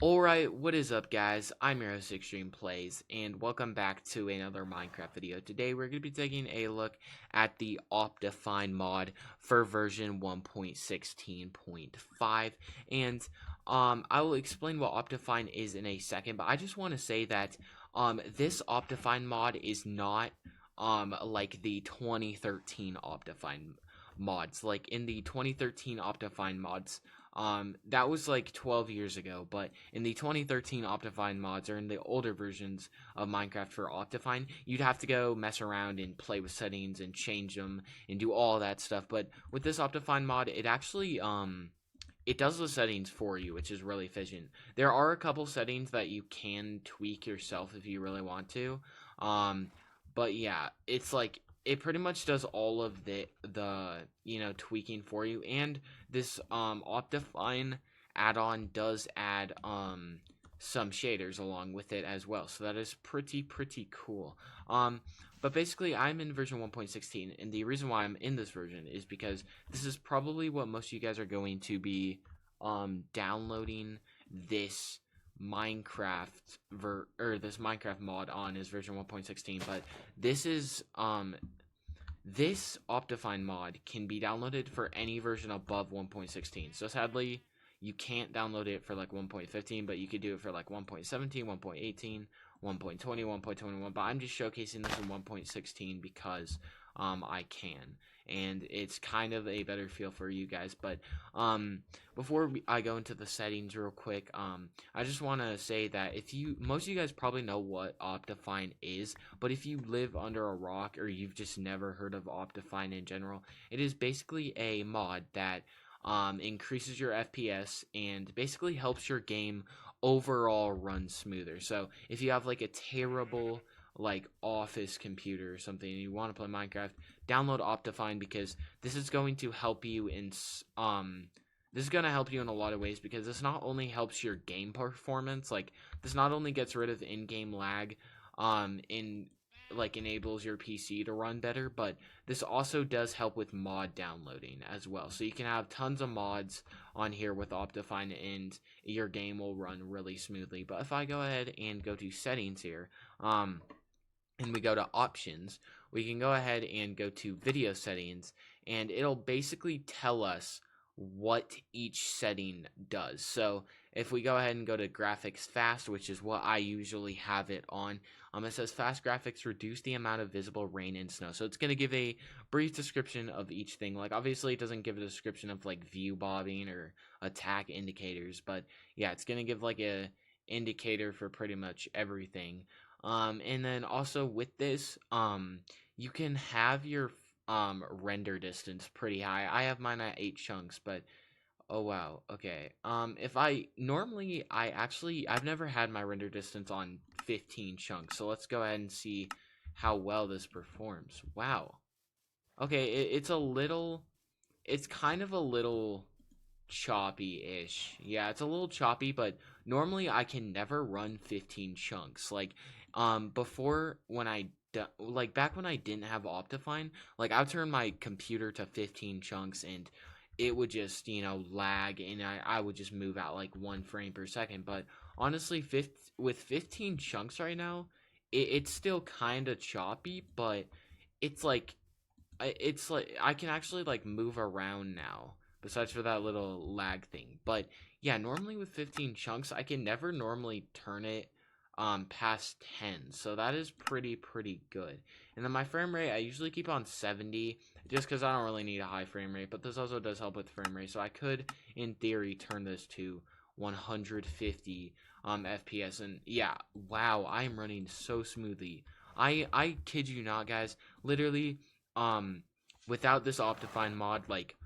Alright, what is up guys? I'm your host Xtreme Plays, and welcome back to another Minecraft video. Today we're going to be taking a look at the Optifine mod for version 1.16.5, and I will explain what Optifine is in a second, but I just want to say that this Optifine mod is not like the 2013 Optifine mods. Like in the 2013 Optifine mods, that was like 12 years ago, but in the 2013 Optifine mods, or in the older versions of Minecraft for Optifine, you'd have to go mess around and play with settings and change them and do all that stuff. But with this Optifine mod, it actually it does the settings for you, which is really efficient. There are a couple settings that you can tweak yourself if you really want to. Um, but yeah, it's like it pretty much does all of the tweaking for you, and this Optifine add-on does add some shaders along with it as well, so that is pretty cool. But basically I'm in version 1.16, and the reason why I'm in this version is because this is probably what most of you guys are going to be downloading this this Minecraft mod on is version 1.16. But this is this Optifine mod can be downloaded for any version above 1.16. So sadly, you can't download it for like 1.15, but you could do it for like 1.17, 1.18, 1.20, 1.21. But I'm just showcasing this in 1.16 because I can, and it's kind of a better feel for you guys. But before I go into the settings real quick, I just want to say that most of you guys probably know what Optifine is, but if you live under a rock or you've just never heard of Optifine in general, it is basically a mod that increases your FPS and basically helps your game overall run smoother. So if you have like a terrible like office computer or something and you want to play Minecraft, download Optifine, because this is going to help you in this is going to help you in a lot of ways, because this not only helps your game performance, like this not only gets rid of in-game lag, in like enables your PC to run better, but this also does help with mod downloading as well. So you can have tons of mods on here with Optifine and your game will run really smoothly. But if I go ahead and go to settings here, and we go to options, we can go ahead and go to video settings, and it'll basically tell us what each setting does. So if we go ahead and go to graphics fast, which is what I usually have it on, it says fast graphics reduce the amount of visible rain and snow. So it's going to give a brief description of each thing. Like obviously it doesn't give a description of like view bobbing or attack indicators, but yeah, it's going to give like a indicator for pretty much everything. And then also with this, you can have your render distance pretty high. I have mine at 8 chunks, but oh wow, okay. If I've never had my render distance on 15 chunks, so let's go ahead and see how well this performs. Wow. Okay, it's kind of a little choppy-ish. Yeah, it's a little choppy, but normally I can never run 15 chunks. Like, before when like back when I didn't have Optifine, like I would turn my computer to 15 chunks and it would just, lag, and I would just move at like 1 frame per second. But honestly, with 15 chunks right now, it's still kind of choppy, but it's like I can actually like move around now, besides for that little lag thing. But yeah, normally with 15 chunks I can never normally turn it past 10, so that is pretty good. And then my frame rate I usually keep on 70, just because I don't really need a high frame rate, but this also does help with frame rate, so I could in theory turn this to 150 FPS. And yeah, wow, I am running so smoothly. I kid you not, guys, literally, um without this Optifine mod, like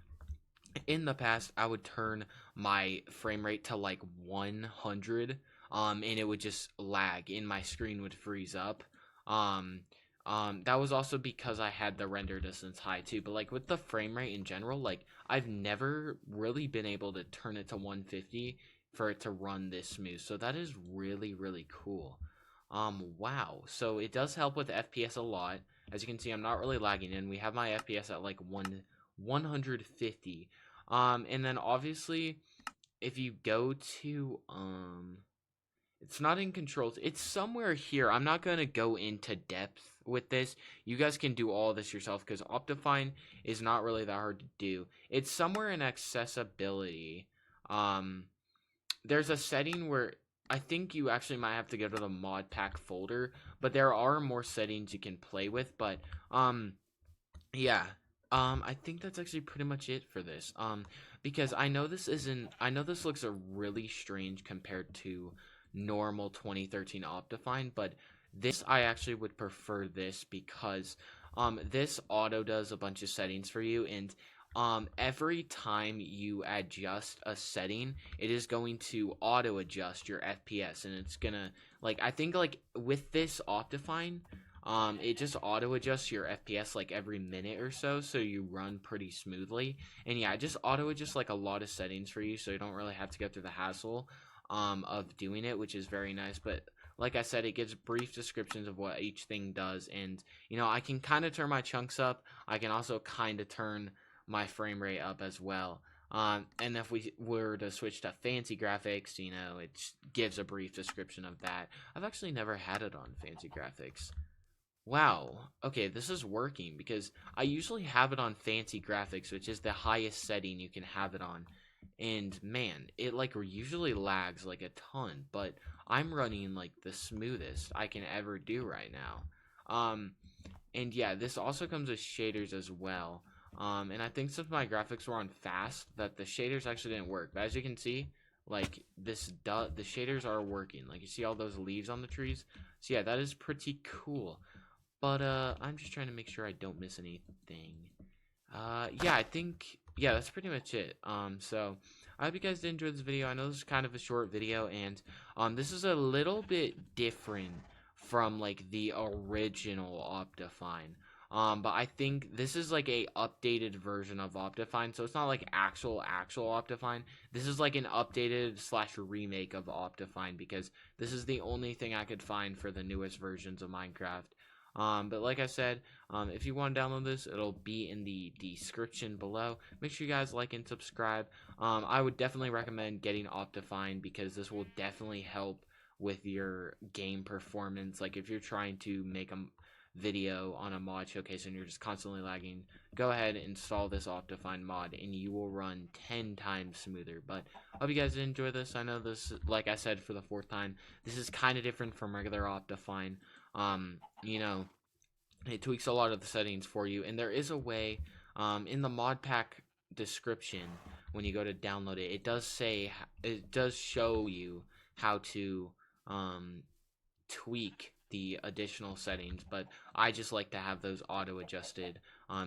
in the past I would turn my frame rate to like 100, and it would just lag and my screen would freeze up. um that was also because I had the render distance high too, but like with the frame rate in general, like I've never really been able to turn it to 150 for it to run this smooth, so that is really cool. Wow, so it does help with FPS a lot. As you can see, I'm not really lagging, and we have my FPS at like 150. And then obviously if you go to it's not in controls. It's somewhere here. I'm not going to go into depth with this. You guys can do all this yourself because Optifine is not really that hard to do. It's somewhere in accessibility. Um, there's a setting where I think you actually might have to go to the mod pack folder, but there are more settings you can play with. But yeah. I think that's actually pretty much it for this. Because I know this isn't. I know this looks a really strange compared to normal 2013 Optifine, but this I actually would prefer this because this auto does a bunch of settings for you, and every time you adjust a setting, it is going to auto adjust your FPS, and it's gonna like I think like with this Optifine. It just auto adjusts your FPS like every minute or so, so you run pretty smoothly. And yeah, it just auto adjusts like a lot of settings for you, so you don't really have to go through the hassle of doing it, which is very nice. But like I said, it gives brief descriptions of what each thing does, and you know, I can kind of turn my chunks up. I can also kind of turn my frame rate up as well. And if we were to switch to fancy graphics, you know, it gives a brief description of that. I've actually never had it on fancy graphics. Wow. Okay, this is working because I usually have it on fancy graphics, which is the highest setting you can have it on. And man, it like usually lags like a ton, but I'm running like the smoothest I can ever do right now. And yeah, this also comes with shaders as well. And I think since my graphics were on fast, that the shaders actually didn't work. But as you can see, like the shaders are working. Like you see all those leaves on the trees. So yeah, that is pretty cool. But I'm just trying to make sure I don't miss anything. Yeah, I think yeah, that's pretty much it. So I hope you guys did enjoy this video. I know this is kind of a short video, and this is a little bit different from like the original Optifine. But I think this is like a updated version of Optifine, so it's not like actual Optifine. This is like an updated / remake of Optifine because this is the only thing I could find for the newest versions of Minecraft. But like I said, if you want to download this, it'll be in the description below. Make sure you guys like and subscribe. I would definitely recommend getting Optifine because this will definitely help with your game performance. Like if you're trying to make a video on a mod showcase and you're just constantly lagging, go ahead and install this Optifine mod and you will run 10 times smoother. But I hope you guys did enjoy this. I know this, like I said for the 4th time, this is kind of different from regular Optifine. You know, it tweaks a lot of the settings for you, and there is a way in the mod pack description when you go to download it. It does show you how to tweak the additional settings, but I just like to have those auto adjusted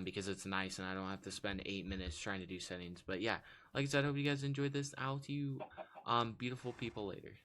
because it's nice and I don't have to spend 8 minutes trying to do settings. But yeah, like I said, I hope you guys enjoyed this. I'll see you beautiful people later.